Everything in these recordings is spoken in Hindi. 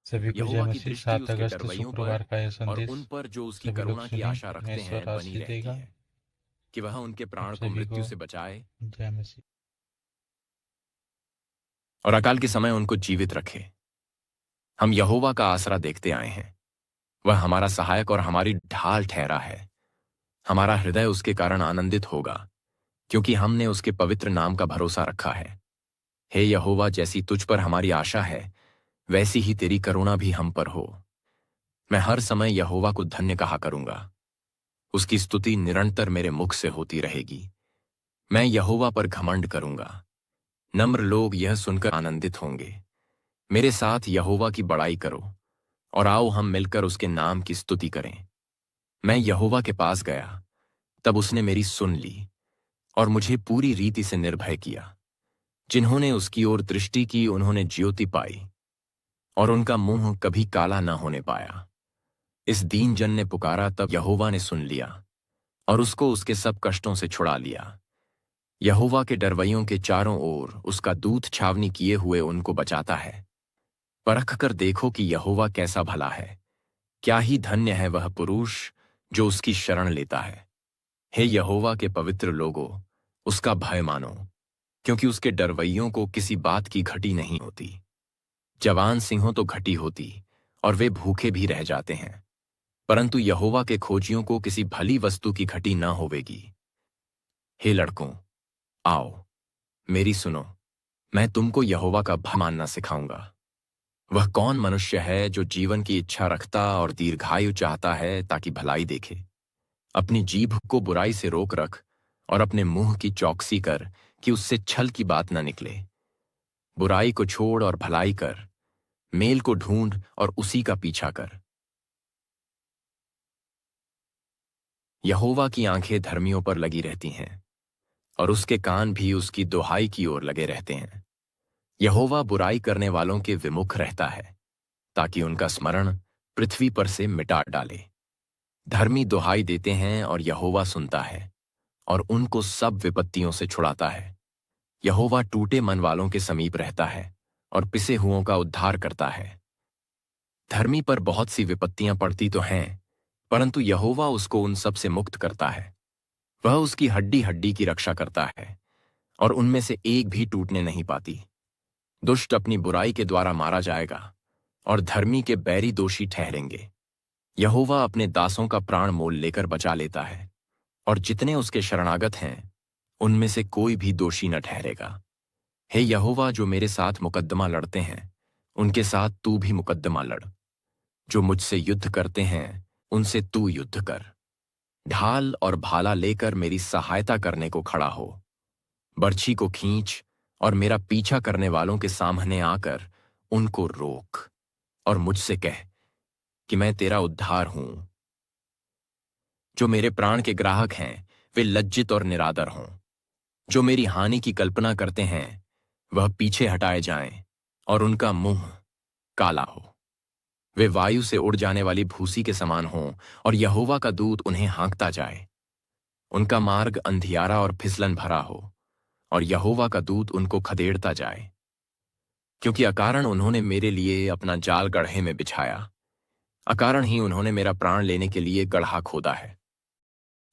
सभी को जय यहोवा की मसीह। दृष्टि 7 उसके अगस्त डरवैयों पर शुक्रवार का यह और संदेश उन पर जो उसकी सभी लोग करुणा की सुनिए। आशा रखते परमेश्वर हैं बनी आशीष रहती देगा। है, कि वह उनके आप प्राण को सभी मृत्यु को से बचाए जय मसीह। और अकाल के समय उनको जीवित रखे। हम यहोवा का आसरा देखते आए हैं। वह हमारा सहायक और हमारी ढाल ठहरा है। हमारा हृदय उसके कारण आनंदित होगा, क्योंकि हमने उसके पवित्र नाम का भरोसा रखा है। हे यहोवा, जैसी तुझ पर हमारी आशा है, वैसी ही तेरी करुणा भी हम पर हो। मैं हर समय यहोवा को धन्य कहा करूंगा। उसकी स्तुति निरंतर मेरे मुख से होती रहेगी। मैं यहोवा पर घमंड करूंगा। नम्र लोग यह सुनकर आनंदित होंगे। मेरे साथ यहोवा की बड़ाई करो और आओ हम मिलकर उसके नाम की स्तुति करें। मैं यहोवा के पास गया, तब उसने मेरी सुन ली और मुझे पूरी रीति से निर्भय किया। जिन्होंने उसकी ओर दृष्टि की उन्होंने ज्योति पाई, और उनका मुंह कभी काला न होने पाया। इस दीन जन ने पुकारा, तब यहोवा ने सुन लिया और उसको उसके सब कष्टों से छुड़ा लिया। यहोवा के डरवैयों के चारों ओर उसका दूत छावनी किए हुए उनको बचाता है। परख कर देखो कि यहोवा कैसा भला है। क्या ही धन्य है वह पुरुष जो उसकी शरण लेता है। हे यहोवा के पवित्र लोगों, उसका भय मानो, क्योंकि उसके डरवैयों को किसी बात की घटी नहीं होती। जवान सिंहों तो घटी होती और वे भूखे भी रह जाते हैं, परंतु यहोवा के खोजियों को किसी भली वस्तु की घटी न होवेगी। हे लड़कों, आओ, मेरी सुनो। मैं तुमको यहोवा का भय मानना सिखाऊंगा। वह कौन मनुष्य है जो जीवन की इच्छा रखता और दीर्घायु चाहता है, ताकि भलाई देखे। अपनी जीभ को बुराई से रोक रख और अपने मुंह की चौकसी कर, कि उससे छल की बात न निकले। बुराई को छोड़ और भलाई कर, मेल को ढूंढ और उसी का पीछा कर। यहोवा की आंखें धर्मियों पर लगी रहती हैं, और उसके कान भी उसकी दुहाई की ओर लगे रहते हैं। यहोवा बुराई करने वालों के विमुख रहता है, ताकि उनका स्मरण पृथ्वी पर से मिटा डाले। धर्मी दुहाई देते हैं और यहोवा सुनता है और उनको सब विपत्तियों से छुड़ाता है। यहोवा टूटे मन वालों के समीप रहता है और पिसे हुओं का उद्धार करता है। धर्मी पर बहुत सी विपत्तियां पड़ती तो हैं, परंतु यहोवा उसको उन सब से मुक्त करता है। वह उसकी हड्डी हड्डी की रक्षा करता है, और उनमें से एक भी टूटने नहीं पाती। दुष्ट अपनी बुराई के द्वारा मारा जाएगा, और धर्मी के बैरी दोषी ठहरेंगे। यहोवा अपने दासों का प्राण मोल लेकर बचा लेता है, और जितने उसके शरणागत हैं, उनमें से कोई भी दोषी न ठहरेगा। हे यहोवा, जो मेरे साथ मुकद्दमा लड़ते हैं, उनके साथ तू भी मुकद्दमा लड़। जो मुझसे युद्ध करते हैं, उनसे तू युद्ध कर। ढाल और भाला लेकर मेरी सहायता करने को खड़ा हो। बर्छी को खींच और मेरा पीछा करने वालों के सामने आकर उनको रोक, और मुझसे कह कि मैं तेरा उद्धार हूं। जो मेरे प्राण के ग्राहक हैं, वे लज्जित और निरादर हों। जो मेरी हानि की कल्पना करते हैं, वह पीछे हटाए जाएं, और उनका मुंह काला हो। वे वायु से उड़ जाने वाली भूसी के समान हों, और यहोवा का दूत उन्हें हाँकता जाए। उनका मार्ग अंधियारा और फिसलन भरा हो, और यहोवा का दूत उनको खदेड़ता जाए। क्योंकि अकारण उन्होंने मेरे लिए अपना जाल गड्ढे में बिछाया, अकारण ही उन्होंने मेरा प्राण लेने के लिए गड्ढा खोदा है।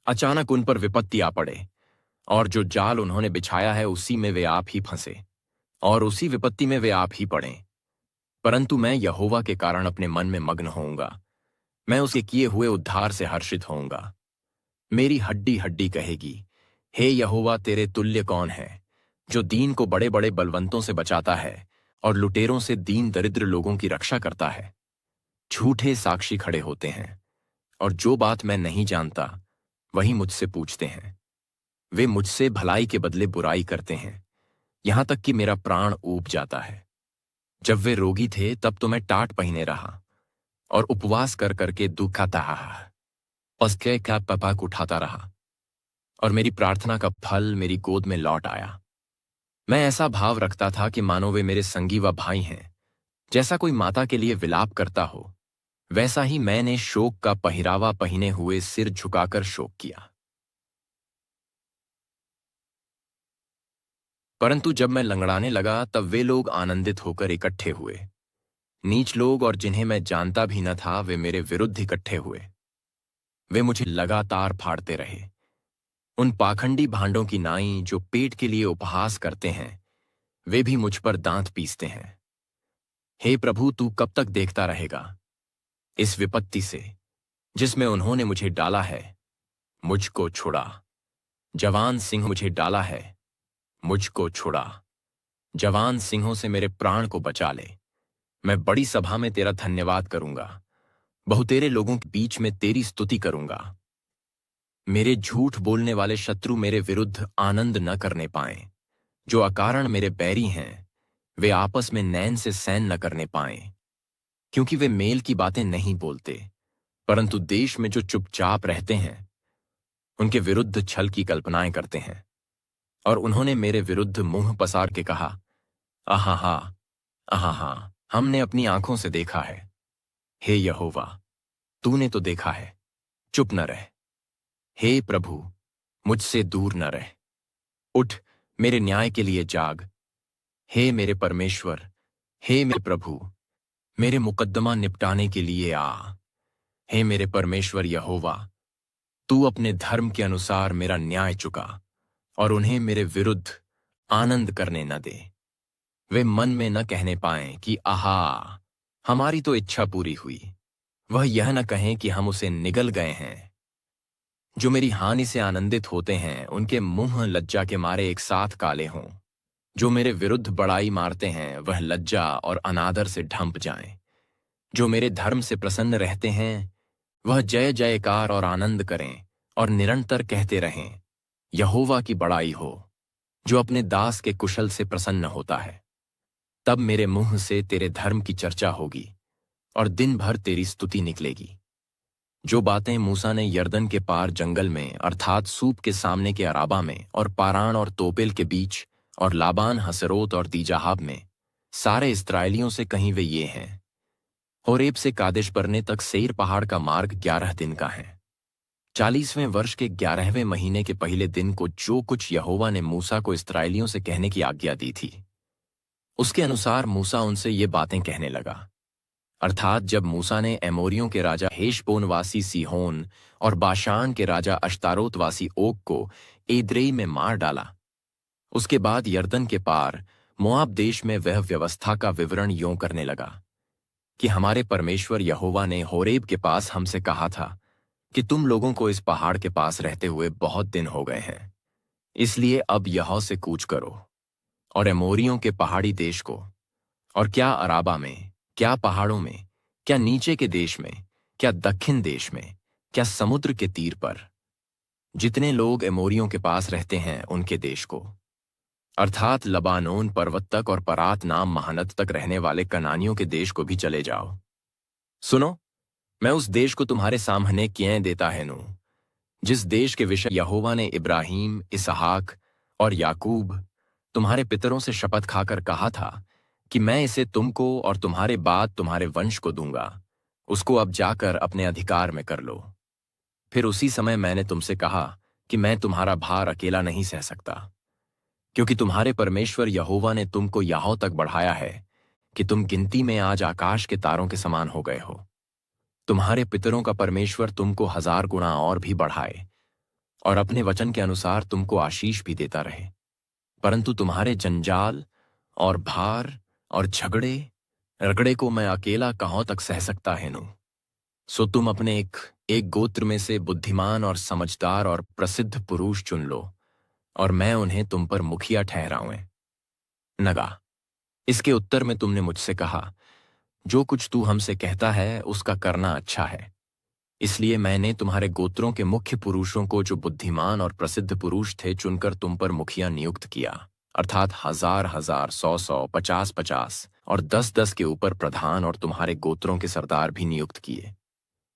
अचानक उन पर विपत्ति आ पड़े, और जो जाल उन्होंने बिछाया है उसी में वे आप ही फंसे, और उसी विपत्ति में वे आप ही पड़ें। परंतु मैं यहोवा के कारण अपने मन में मग्न होऊंगा। मैं उसके किए हुए उद्धार से हर्षित होऊंगा। मेरी हड्डी हड्डी कहेगी, हे यहोवा, तेरे तुल्य कौन है, जो दीन को बड़े बड़े बलवंतों से बचाता है और लुटेरों से दीन दरिद्र लोगों की रक्षा करता है। झूठे साक्षी खड़े होते हैं, और जो बात मैं नहीं जानता वही मुझसे पूछते हैं। वे मुझसे भलाई के बदले बुराई करते हैं, यहां तक कि मेरा प्राण ऊब जाता है। जब वे रोगी थे, तब तो मैं टाट पहने रहा और उपवास कर करके दुखाता पसके का पपाक उठाता रहा, और मेरी प्रार्थना का फल मेरी गोद में लौट आया। मैं ऐसा भाव रखता था कि मानो वे मेरे संगी व भाई हैं। जैसा कोई माता के लिए विलाप करता हो, वैसा ही मैंने शोक का पहिरावा पहने हुए सिर झुकाकर शोक किया। परंतु जब मैं लंगड़ाने लगा, तब वे लोग आनंदित होकर इकट्ठे हुए। नीच लोग और जिन्हें मैं जानता भी न था वे मेरे विरुद्ध इकट्ठे हुए। वे मुझे लगातार फाड़ते रहे। उन पाखंडी भांडों की नाई जो पेट के लिए उपहास करते हैं, वे भी मुझ पर दांत पीसते हैं। हे प्रभु, तू कब तक देखता रहेगा? इस विपत्ति से जिसमें उन्होंने मुझे डाला है, मुझको छुड़ा। जवान सिंह मुझे डाला है, मुझको छुड़ा। जवान सिंहों से मेरे प्राण को बचा ले। मैं बड़ी सभा में तेरा धन्यवाद करूंगा, बहुतेरे लोगों के बीच में तेरी स्तुति करूंगा। मेरे झूठ बोलने वाले शत्रु मेरे विरुद्ध आनंद न करने पाएं। जो अकारण मेरे बैरी हैं, वे आपस में नैन से सैन न करने पाएं, क्योंकि वे मेल की बातें नहीं बोलते, परंतु देश में जो चुपचाप रहते हैं उनके विरुद्ध छल की कल्पनाएं करते हैं। और उन्होंने मेरे विरुद्ध मुंह पसार के कहा, आहा आहा, हमने अपनी आंखों से देखा है। हे यहोवा, तूने तो देखा है, चुप न रह। हे प्रभु, मुझसे दूर न रह। उठ, मेरे न्याय के लिए जाग। हे मेरे परमेश्वर, हे मेरे प्रभु, मेरे मुकद्दमा निपटाने के लिए आ। हे मेरे परमेश्वर यहोवा, तू अपने धर्म के अनुसार मेरा न्याय चुका और उन्हें मेरे विरुद्ध आनंद करने न दे। वे मन में न कहने पाएं कि आहा, हमारी तो इच्छा पूरी हुई। वह यह न कहें कि हम उसे निगल गए हैं। जो मेरी हानि से आनंदित होते हैं, उनके मुंह लज्जा के मारे एक साथ काले हों। जो मेरे विरुद्ध बड़ाई मारते हैं, वह लज्जा और अनादर से ढंप जाएं। जो मेरे धर्म से प्रसन्न रहते हैं, वह जय जयकार और आनंद करें और निरंतर कहते रहें, यहोवा की बड़ाई हो। जो अपने दास के कुशल से प्रसन्न होता है, तब मेरे मुंह से तेरे धर्म की चर्चा होगी और दिन भर तेरी स्तुति निकलेगी। जो बातें मूसा ने यरदन के पार जंगल में अर्थात सूप के सामने के अराबा में और पारान और तोपेल के बीच और लाबान हसरोत और दीजाहाब में सारे इस्राएलियों से कहीं वे ये हैं। होरेब से कादेश बरने तक सेईर पहाड़ का मार्ग 11 दिन का है। 40वें वर्ष के 11वें महीने के पहले दिन को जो कुछ यहोवा ने मूसा को इस्राएलियों से कहने की आज्ञा दी थी, उसके अनुसार मूसा उनसे ये बातें कहने लगा। अर्थात जब मूसा ने एमोरियों के राजा हेशबोनवासी सीहोन और बाशान के राजा अश्तारोतवासी ओग को एद्रेई में मार डाला, उसके बाद यरदन के पार मोआब देश में वह व्यवस्था का विवरण यों करने लगा कि हमारे परमेश्वर यहोवा ने होरेब के पास हमसे कहा था कि तुम लोगों को इस पहाड़ के पास रहते हुए बहुत दिन हो गए हैं, इसलिए अब यहोवा से कूच करो और एमोरियों के पहाड़ी देश को, और क्या अराबा में, क्या पहाड़ों में, क्या नीचे के देश में, क्या दक्षिण देश में, क्या समुद्र के तीर पर, जितने लोग एमोरियों के पास रहते हैं उनके देश को, अर्थात लबानोन पर्वत तक और परात नाम महानद तक रहने वाले कनानियों के देश को भी चले जाओ। सुनो, मैं उस देश को तुम्हारे सामने किए देता है नू, जिस देश के विषय यहोवा ने इब्राहिम, इसहाक और याकूब तुम्हारे पितरों से शपथ खाकर कहा था कि मैं इसे तुमको और तुम्हारे बाद तुम्हारे वंश को दूंगा, उसको अब जाकर अपने अधिकार में कर लो। फिर उसी समय मैंने तुमसे कहा कि मैं तुम्हारा भार अकेला नहीं सह सकता, क्योंकि तुम्हारे परमेश्वर यहोवा ने तुमको यहाँ तक बढ़ाया है कि तुम गिनती में आज आकाश के तारों के समान हो गए हो। तुम्हारे पितरों का परमेश्वर तुमको 1000 गुना और भी बढ़ाए और अपने वचन के अनुसार तुमको आशीष भी देता रहे। परंतु तुम्हारे जंजाल और भार और झगड़े रगड़े को मैं अकेला कहाँ तक सह सकता है नू। सो तुम अपने एक गोत्र में से बुद्धिमान और समझदार और प्रसिद्ध पुरुष चुन लो और मैं उन्हें तुम पर मुखिया ठहराऊं। नगा, इसके उत्तर में तुमने मुझसे कहा, जो कुछ तू हमसे कहता है उसका करना अच्छा है। इसलिए मैंने तुम्हारे गोत्रों के मुख्य पुरुषों को, जो बुद्धिमान और प्रसिद्ध पुरुष थे, चुनकर तुम पर मुखिया नियुक्त किया, अर्थात 1000 1000, 100 100, 50 50 और 10 10 के ऊपर प्रधान और तुम्हारे गोत्रों के सरदार भी नियुक्त किए।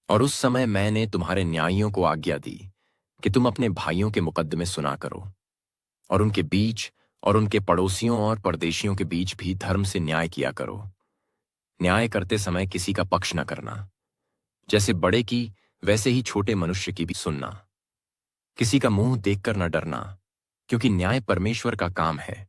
और उस समय मैंने तुम्हारे न्यायियों को आज्ञा दी कि तुम अपने भाइयों के मुकद्दमे सुना करो और उनके बीच और उनके पड़ोसियों और परदेशियों के बीच भी धर्म से न्याय किया करो। न्याय करते समय किसी का पक्ष न करना, जैसे बड़े की वैसे ही छोटे मनुष्य की भी सुनना। किसी का मुंह देखकर न डरना, क्योंकि न्याय परमेश्वर का काम है।